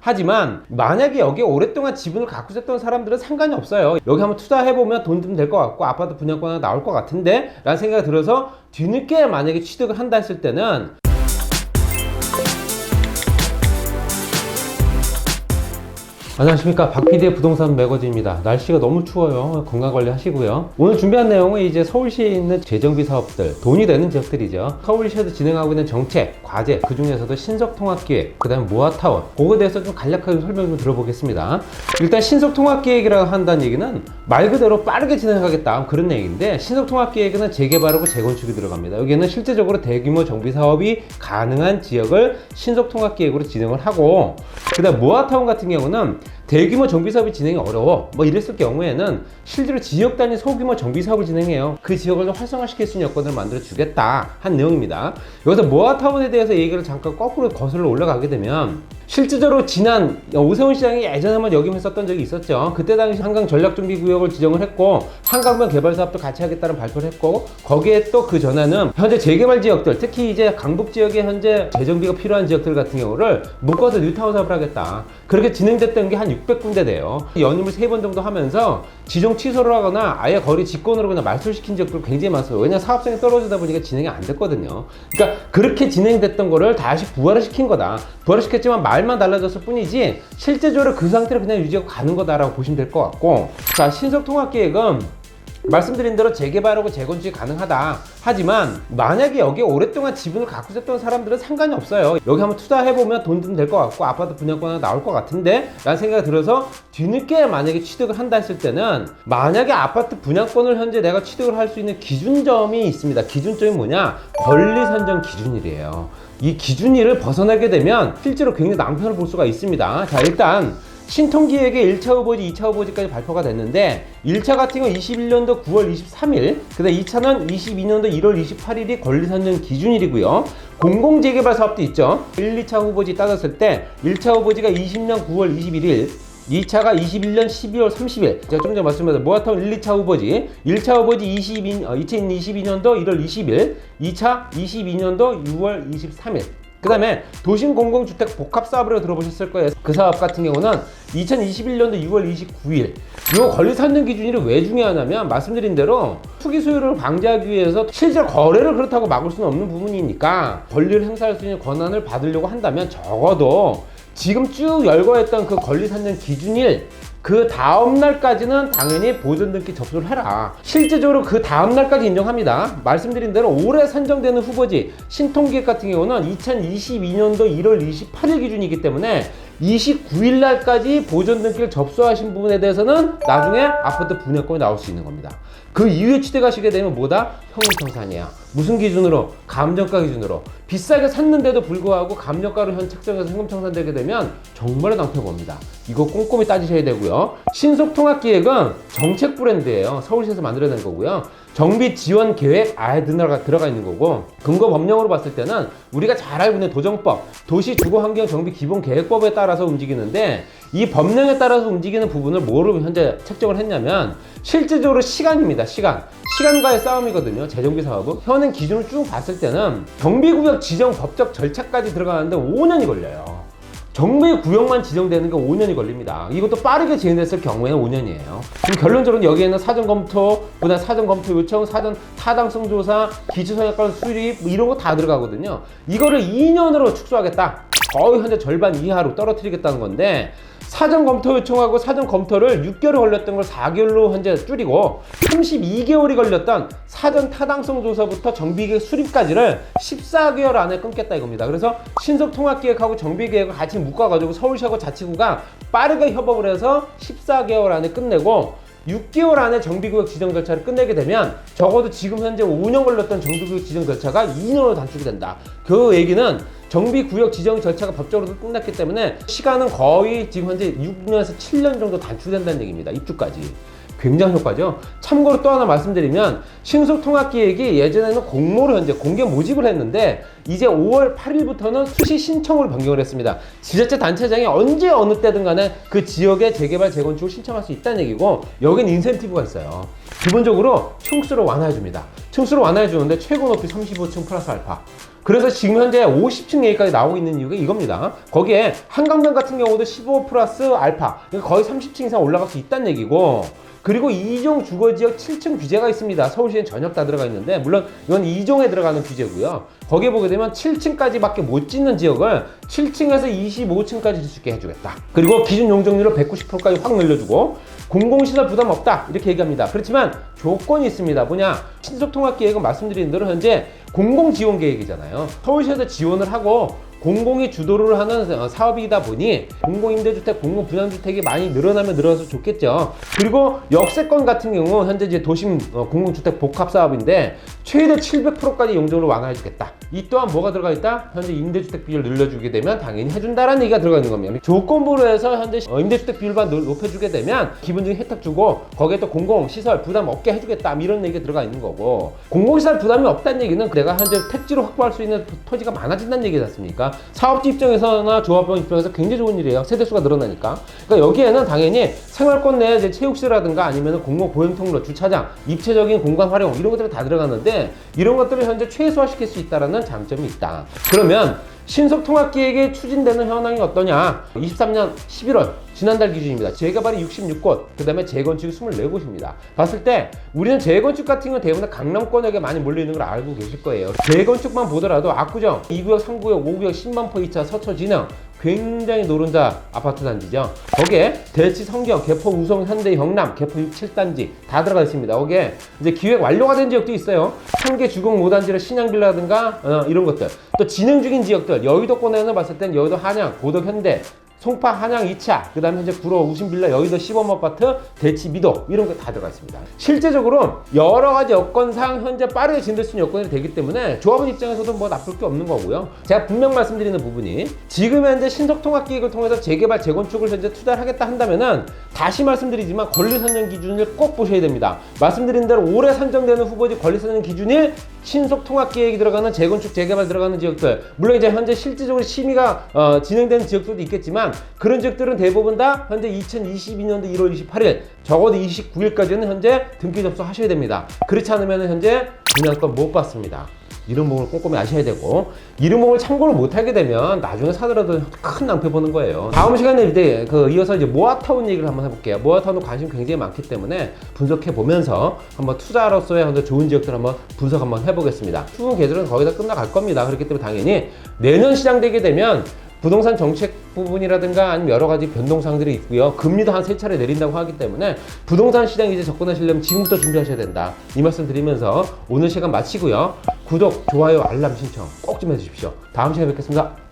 하지만 만약에 여기에 오랫동안 지분을 갖고 있었던 사람들은 상관이 없어요. 여기 한번 투자해보면 돈 좀 될 것 같고 아파트 분양권이 나올 것 같은데 라는 생각이 들어서 뒤늦게 만약에 취득을 한다 했을 때는 안녕하십니까, 박PD의 부동산 매거진입니다. 날씨가 너무 추워요. 건강관리 하시고요. 오늘 준비한 내용은 이제 서울시에 있는 재정비 사업들, 돈이 되는 지역들이죠. 서울시에서 진행하고 있는 정책, 과제, 그 중에서도 신속통합기획, 그 다음에 모아타운, 그거에 대해서 좀 간략하게 설명 좀 들어보겠습니다. 일단 신속통합기획이라고 한다는 얘기는 말 그대로 빠르게 진행하겠다, 그런 얘기인데, 신속통합기획에는 재개발하고 재건축이 들어갑니다. 여기는 실제적으로 대규모 정비 사업이 가능한 지역을 신속통합기획으로 진행을 하고, 그 다음 모아타운 같은 경우는 대규모 정비사업이 진행이 어려워 뭐 이랬을 경우에는 실제로 지역 단위 소규모 정비사업을 진행해요. 그 지역을 좀 활성화시킬 수 있는 여건을 만들어 주겠다 한 내용입니다. 여기서 모아타운에 대해서 얘기를 잠깐 거꾸로 거슬러 올라가게 되면, 실질적으로 지난 오세훈 시장이 예전에 한번 역임했었던 적이 있었죠. 그때 당시 한강 전략정비구역을 지정을 했고 한강변 개발 사업도 같이 하겠다는 발표를 했고, 거기에 또 그 전에는 현재 재개발 지역들, 특히 이제 강북 지역에 현재 재정비가 필요한 지역들 같은 경우를 묶어서 뉴타운 사업을 하겠다, 그렇게 진행됐던 게 한 600군데 돼요. 연임을 3번 정도 하면서 지정 취소를 하거나 아예 거리 직권으로 그냥 말소시킨 지역들 굉장히 많았어요. 왜냐, 사업성이 떨어지다 보니까 진행이 안 됐거든요. 그러니까 그렇게 진행됐던 거를 다시 부활을 시킨 거다. 부활을 시켰지만 말만 달라졌을 뿐이지 실제적으로 그 상태로 그냥 유지하고 가는 거다라고 보시면 될 것 같고, 자, 신속통합계획은 말씀드린 대로 재개발하고 재건축이 가능하다. 하지만 만약에 여기에 오랫동안 지분을 갖고 있었던 사람들은 상관이 없어요. 여기 한번 투자해보면 돈 좀 될 것 같고 아파트 분양권이 나올 것 같은데 라는 생각이 들어서 뒤늦게 만약에 취득을 한다 했을 때는, 만약에 아파트 분양권을 현재 내가 취득을 할 수 있는 기준점이 있습니다. 기준점이 뭐냐? 권리선정 기준일이에요. 이 기준일을 벗어나게 되면 실제로 굉장히 낭패를 볼 수가 있습니다. 자, 일단 신통기획의 1차 후보지, 2차 후보지까지 발표가 됐는데, 1차 같은 경우 21년도 9월 23일, 그 다음 2차는 22년도 1월 28일이 권리선정 기준일이고요. 공공재개발 사업도 있죠. 1, 2차 후보지 따졌을 때 1차 후보지가 20년 9월 21일, 2차가 21년 12월 30일. 제가 좀 전에 말씀드렸던 모아타운 1, 2차 후보지, 1차 후보지 2022년도 1월 20일, 2차 22년도 6월 23일. 그 다음에 도심공공주택 복합사업으로 들어보셨을 거예요. 그 사업 같은 경우는 2021년도 6월 29일. 이 권리선정 기준이 왜 중요하냐면, 말씀드린 대로 투기 수요를 방지하기 위해서 실제 거래를 그렇다고 막을 수는 없는 부분이니까 권리를 행사할 수 있는 권한을 받으려고 한다면 적어도 지금 쭉 열거했던 그 권리선정 기준일 그 다음날까지는 당연히 보존등기 접수를 해라. 실제적으로 그 다음날까지 인정합니다. 말씀드린 대로 올해 선정되는 후보지 신통기획 같은 경우는 2022년도 1월 28일 기준이기 때문에 29일 날까지 보존등기를 접수하신 부분에 대해서는 나중에 아파트 분양권이 나올 수 있는 겁니다. 그 이후에 취득하시게 되면 뭐다? 형평상이야. 무슨 기준으로? 감정가 기준으로. 비싸게 샀는데도 불구하고 감정가로 현 책정해서 현금청산되게 되면 정말로 낭패 봅니다. 이거 꼼꼼히 따지셔야 되고요. 신속통합기획은 정책 브랜드예요. 서울시에서 만들어낸 거고요. 정비 지원 계획 아예 들어가 있는 거고, 근거 법령으로 봤을 때는 우리가 잘 알고 있는 도정법, 도시주거환경정비기본계획법에 따라서 움직이는데, 이 법령에 따라서 움직이는 부분을 뭐로 현재 책정을 했냐면 실질적으로 시간입니다. 시간과의 싸움이거든요. 재정비 사업은 현행 기준을 쭉 봤을 때는 정비구역 지정 법적 절차까지 들어가는데 5년이 걸려요. 정비구역만 지정되는 게 5년이 걸립니다. 이것도 빠르게 진행됐을 경우에는 5년이에요. 그럼 결론적으로 여기에는 사전검토, 그다음 사전검토 요청, 사전 타당성 조사, 기초성역권 수립 이런 거 다 들어가거든요. 이거를 2년으로 축소하겠다. 거의 현재 절반 이하로 떨어뜨리겠다는 건데, 사전 검토 요청하고 사전 검토를 6개월 걸렸던 걸 4개월로 현재 줄이고 32개월이 걸렸던 사전 타당성 조사부터 정비계획 수립까지를 14개월 안에 끊겠다 이겁니다. 그래서 신속통합기획하고 정비계획을 같이 묶어가지고 서울시하고 자치구가 빠르게 협업을 해서 14개월 안에 끝내고 6개월 안에 정비구역 지정 절차를 끝내게 되면 적어도 지금 현재 5년 걸렸던 정비구역 지정 절차가 2년으로 단축이 된다. 그 얘기는 정비구역 지정 절차가 법적으로 끝났기 때문에 시간은 거의 지금 현재 6년에서 7년 정도 단축된다는 얘기입니다. 입주까지. 굉장한 효과죠. 참고로 또 하나 말씀드리면, 신속통합기획이 예전에는 공모로 현재 공개 모집을 했는데 이제 5월 8일부터는 수시 신청으로 변경을 했습니다. 지자체 단체장이 언제 어느 때든 간에 그 지역의 재개발 재건축을 신청할 수 있다는 얘기고, 여긴 인센티브가 있어요. 기본적으로 층수를 완화해 줍니다. 층수를 완화해 주는데 최고 높이 35층 플러스 알파. 그래서 지금 현재 50층 얘기까지 나오고 있는 이유가 이겁니다. 거기에 한강변 같은 경우도 15 플러스 알파, 그러니까 거의 30층 이상 올라갈 수 있다는 얘기고, 그리고 2종 주거지역 7층 규제가 있습니다. 서울시엔 전역 다 들어가 있는데, 물론 이건 2종에 들어가는 규제고요. 거기에 보게 되면 7층까지밖에 못 짓는 지역을 7층에서 25층까지 짓 수 있게 해주겠다. 그리고 기준 용적률을 190%까지 확 늘려주고, 공공시설 부담 없다 이렇게 얘기합니다. 그렇지만 조건이 있습니다. 뭐냐, 신속통합계획은 말씀드린 대로 현재 공공지원계획이잖아요. 서울시에서 지원을 하고 공공이 주도를 하는 사업이다 보니 공공임대주택, 공공분양주택이 많이 늘어나면 늘어나서 좋겠죠. 그리고 역세권 같은 경우 현재 이제 도심 공공주택 복합사업인데 최대 700%까지 용적으로 완화해주겠다. 이 또한 뭐가 들어가 있다? 현재 임대주택 비율을 늘려주게 되면 당연히 해준다라는 얘기가 들어가 있는 겁니다. 조건부로 해서 현재 임대주택 비율만 높여주게 되면 기본적인 혜택 주고 거기에 또 공공시설 부담 없게 해주겠다 이런 얘기가 들어가 있는 거고, 공공시설 부담이 없다는 얘기는 내가 현재 택지로 확보할 수 있는 토지가 많아진다는 얘기지 않습니까? 사업주 입장에서나 조합원 입장에서 굉장히 좋은 일이에요. 세대수가 늘어나니까. 그러니까 여기에는 당연히 생활권 내에 이제 체육시설이라든가 아니면 공공 보행통로, 주차장, 입체적인 공간 활용 이런 것들이 다 들어가는데 이런 것들을 현재 최소화시킬 수 있다는 장점이 있다. 그러면 신속통합계획이 추진되는 현황이 어떠냐? 23년 11월 지난달 기준입니다. 재개발이 66곳, 그 다음에 재건축이 24곳입니다. 봤을 때 우리는 재건축 같은 경우는 대부분 강남권역에 많이 몰려있는 걸 알고 계실 거예요. 재건축만 보더라도 압구정, 2구역, 3구역, 5구역, 10만포 2차, 서초진흥 굉장히 노른자 아파트 단지죠. 거기에 대치, 성경, 개포, 우성, 현대, 경남, 개포 6, 7단지 다 들어가 있습니다. 거기에 이제 기획 완료가 된 지역도 있어요. 3개 주공 모단지를 신양빌라든가 이런 것들. 또 진행 중인 지역들, 여의도권에는 봤을 땐 여의도 한양, 고덕 현대, 송파 한양 2차, 그 다음에 현재 구로 우신빌라, 여의도 시범 아파트, 대치 미도 이런 거 다 들어가 있습니다. 실제적으로 여러 가지 여건상 현재 빠르게 진될 수 있는 여건이 되기 때문에 조합원 입장에서도 뭐 나쁠 게 없는 거고요. 제가 분명 말씀드리는 부분이 지금 현재 신속통합계획을 통해서 재개발, 재건축을 현재 투자를 하겠다 한다면은 다시 말씀드리지만 권리선정 기준을 꼭 보셔야 됩니다. 말씀드린 대로 올해 선정되는 후보지 권리선정 기준이 신속통합계획이 들어가는 재건축, 재개발 들어가는 지역들, 물론 이제 현재 실질적으로 심의가 진행되는 지역들도 있겠지만 그런 지역들은 대부분 다 현재 2022년도 1월 28일 적어도 29일까지는 현재 등기 접수하셔야 됩니다. 그렇지 않으면 현재 분양권 못 받습니다. 이런 부분을 꼼꼼히 아셔야 되고, 이런 부분을 참고를 못하게 되면 나중에 사더라도 큰 낭패 보는 거예요. 다음 시간에 이제 이어서 이제 모아타운 얘기를 한번 해볼게요. 모아타운도 관심 굉장히 많기 때문에 분석해 보면서 한번 투자로서의 현재 좋은 지역들 한번 분석 한번 해보겠습니다. 추후 계절은 거의 다 끝나갈 겁니다. 그렇기 때문에 당연히 내년 시장 되게 되면 부동산 정책 부분이라든가 아니면 여러 가지 변동사항들이 있고요. 금리도 한 3차례 내린다고 하기 때문에 부동산 시장 이제 접근하시려면 지금부터 준비하셔야 된다. 이 말씀 드리면서 오늘 시간 마치고요. 구독, 좋아요, 알람 신청 꼭 좀 해주십시오. 다음 시간에 뵙겠습니다.